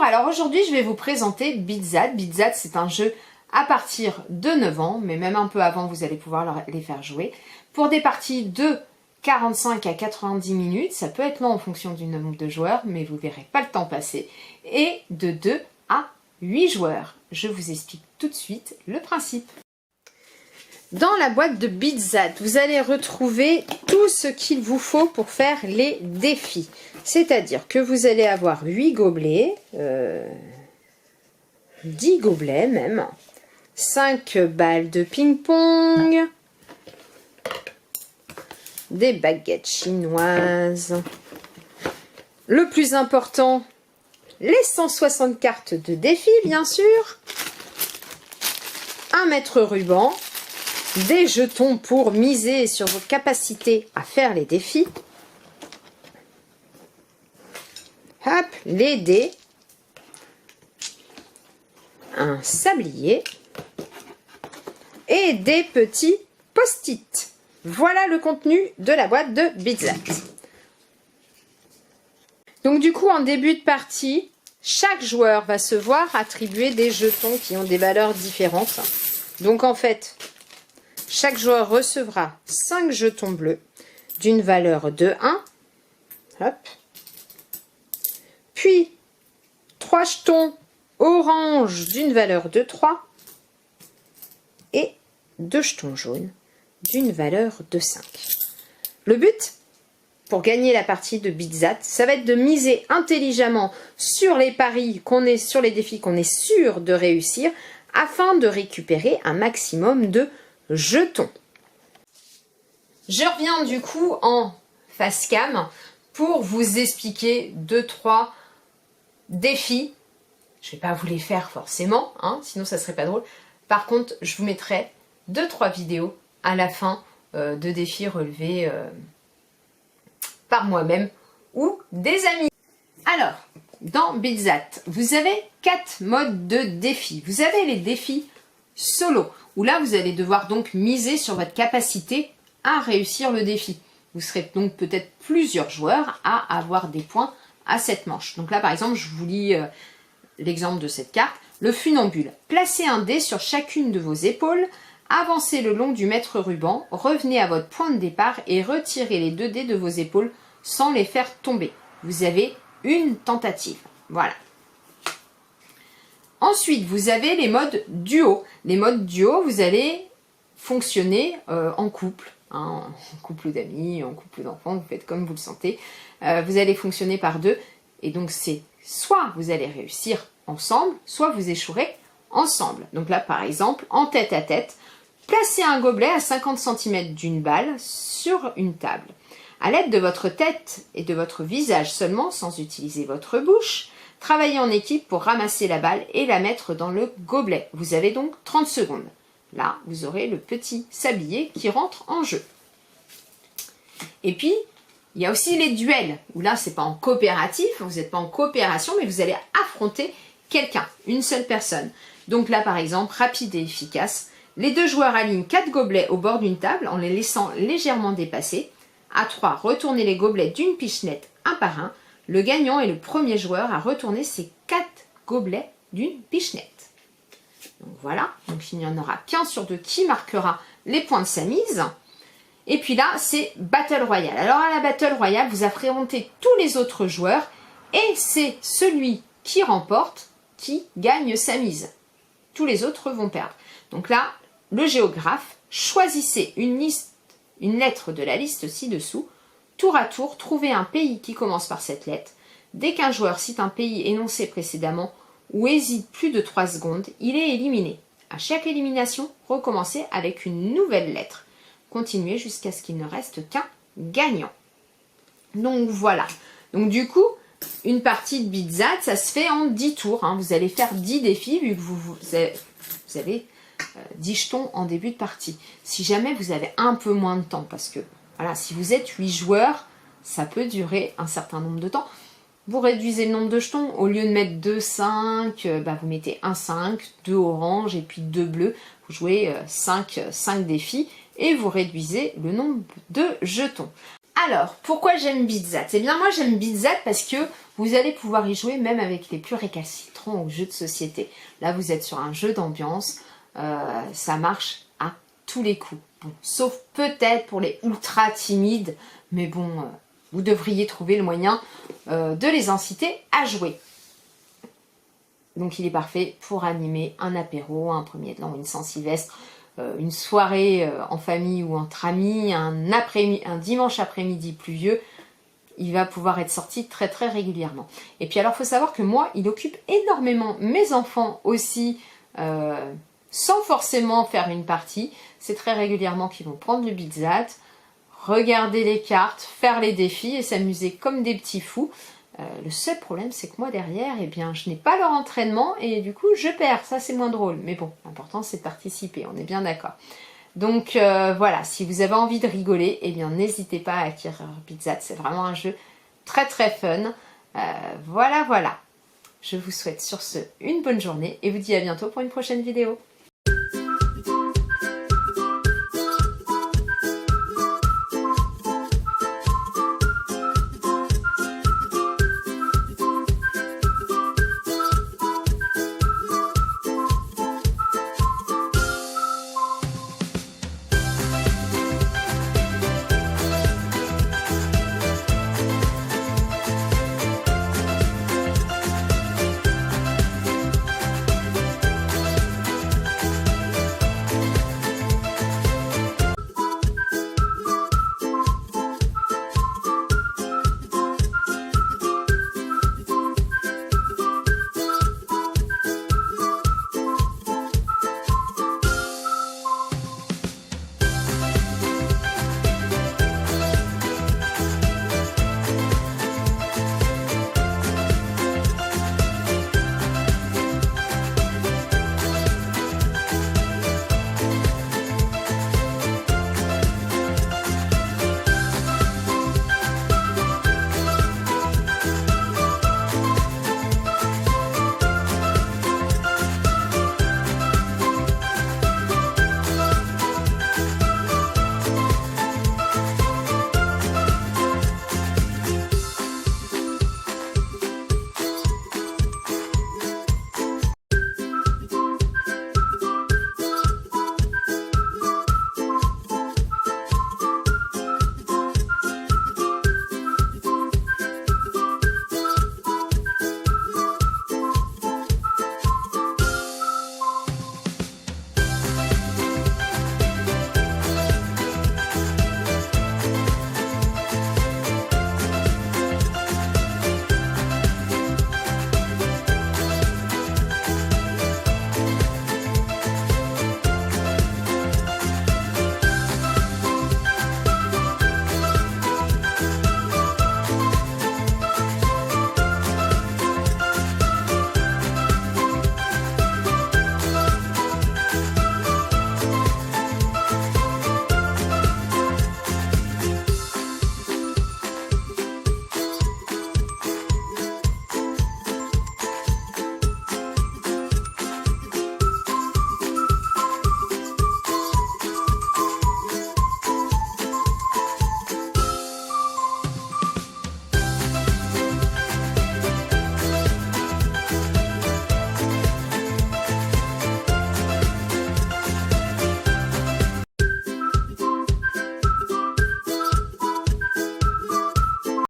Bonjour, alors aujourd'hui je vais vous présenter Bitzat. Bitzat, c'est un jeu à partir de 9 ans, mais même un peu avant vous allez pouvoir les faire jouer. Pour des parties de 45 à 90 minutes, ça peut être long en fonction du nombre de joueurs, mais vous verrez pas le temps passer. Et de 2 à 8 joueurs. Je vous explique tout de suite le principe. Dans la boîte de Bitzat, vous allez retrouver tout ce qu'il vous faut pour faire les défis. C'est-à-dire que vous allez avoir 8 gobelets, 10 gobelets même, 5 balles de ping-pong, des baguettes chinoises. Le plus important, les 160 cartes de défi, bien sûr, un mètre ruban, des jetons pour miser sur vos capacités à faire les défis. Hop, les dés. Un sablier. Et des petits post-it. Voilà le contenu de la boîte de Bitzat. Donc du coup, en début de partie, chaque joueur va se voir attribuer des jetons qui ont des valeurs différentes. Donc en fait, chaque joueur recevra 5 jetons bleus d'une valeur de 1. Hop. Puis 3 jetons orange d'une valeur de 3. Et 2 jetons jaunes d'une valeur de 5. Le but pour gagner la partie de Bitzat, ça va être de miser intelligemment sur les paris sur les défis qu'on est sûr de réussir afin de récupérer un maximum de jetons. Je reviens du coup en face cam pour vous expliquer 2-3 défis. Je ne vais pas vous les faire forcément, hein, sinon ça serait pas drôle. Par contre, je vous mettrai 2-3 vidéos à la fin de défis relevés par moi-même ou des amis. Alors, dans Bitzat, vous avez 4 modes de défis. Vous avez les défis solo, où là vous allez devoir donc miser sur votre capacité à réussir le défi. Vous serez donc peut-être plusieurs joueurs à avoir des points à cette manche. Donc là par exemple, je vous lis l'exemple de cette carte. Le funambule. Placez un dé sur chacune de vos épaules, avancez le long du mètre ruban, revenez à votre point de départ et retirez les 2 dés de vos épaules sans les faire tomber. Vous avez une tentative. Voilà. Ensuite, vous avez les modes duo. Les modes duo, vous allez fonctionner en couple, hein, en couple d'amis, en couple d'enfants, vous faites comme vous le sentez. Vous allez fonctionner par 2, et donc c'est soit vous allez réussir ensemble, soit vous échouerez ensemble. Donc là, par exemple, en tête à tête, placez un gobelet à 50 cm d'une balle sur une table. À l'aide de votre tête et de votre visage seulement, sans utiliser votre bouche, travaillez en équipe pour ramasser la balle et la mettre dans le gobelet. Vous avez donc 30 secondes. Là, vous aurez le petit sablier qui rentre en jeu. Et puis, il y a aussi les duels, où là, c'est pas en coopératif, vous n'êtes pas en coopération, mais vous allez affronter quelqu'un, une seule personne. Donc là, par exemple, rapide et efficace, les 2 joueurs alignent 4 gobelets au bord d'une table en les laissant légèrement dépasser. À 3, retournez les gobelets d'une pichenette un par un. Le gagnant est le premier joueur à retourner ces 4 gobelets d'une pichenette. Donc voilà, donc il n'y en aura qu'un sur 2 qui marquera les points de sa mise. Et puis là, c'est Battle Royale. Alors à la Battle Royale, vous affrontez tous les autres joueurs et c'est celui qui remporte qui gagne sa mise. Tous les autres vont perdre. Donc là, le géographe, choisissez une lettre de la liste ci-dessous. Tour à tour, trouvez un pays qui commence par cette lettre. Dès qu'un joueur cite un pays énoncé précédemment ou hésite plus de 3 secondes, il est éliminé. À chaque élimination, recommencez avec une nouvelle lettre. Continuez jusqu'à ce qu'il ne reste qu'un gagnant. Donc voilà. Donc du coup, une partie de Bitzat, ça se fait en 10 tours. Hein. Vous allez faire 10 défis vu que vous avez 10 jetons en début de partie. Si jamais vous avez un peu moins de temps, parce que voilà, si vous êtes 8 joueurs, ça peut durer un certain nombre de temps. Vous réduisez le nombre de jetons. Au lieu de mettre 2, 5, vous mettez 1, 5, 2 orange et puis 2 bleus. Vous jouez 5 défis et vous réduisez le nombre de jetons. Alors, pourquoi j'aime Bitzat? Eh bien moi j'aime Bitzat parce que vous allez pouvoir y jouer même avec les plus récalcitrants aux jeux de société. Là vous êtes sur un jeu d'ambiance, ça marche à tous les coups. Bon, sauf peut-être pour les ultra timides, mais bon, vous devriez trouver le moyen de les inciter à jouer. Donc il est parfait pour animer un apéro, un premier de l'an, une Saint-Sylvestre, une soirée en famille ou entre amis, un dimanche après-midi pluvieux. Il va pouvoir être sorti très très régulièrement. Et puis alors il faut savoir que moi, il occupe énormément mes enfants aussi, sans forcément faire une partie. C'est très régulièrement qu'ils vont prendre le Bitzat, regarder les cartes, faire les défis et s'amuser comme des petits fous. Le seul problème, c'est que moi derrière, eh bien, je n'ai pas leur entraînement et du coup, je perds. Ça, c'est moins drôle. Mais bon, l'important, c'est de participer. On est bien d'accord. Donc voilà, si vous avez envie de rigoler, eh bien, n'hésitez pas à acquérir Bitzat. C'est vraiment un jeu très très fun. Voilà. Je vous souhaite sur ce une bonne journée et vous dis à bientôt pour une prochaine vidéo.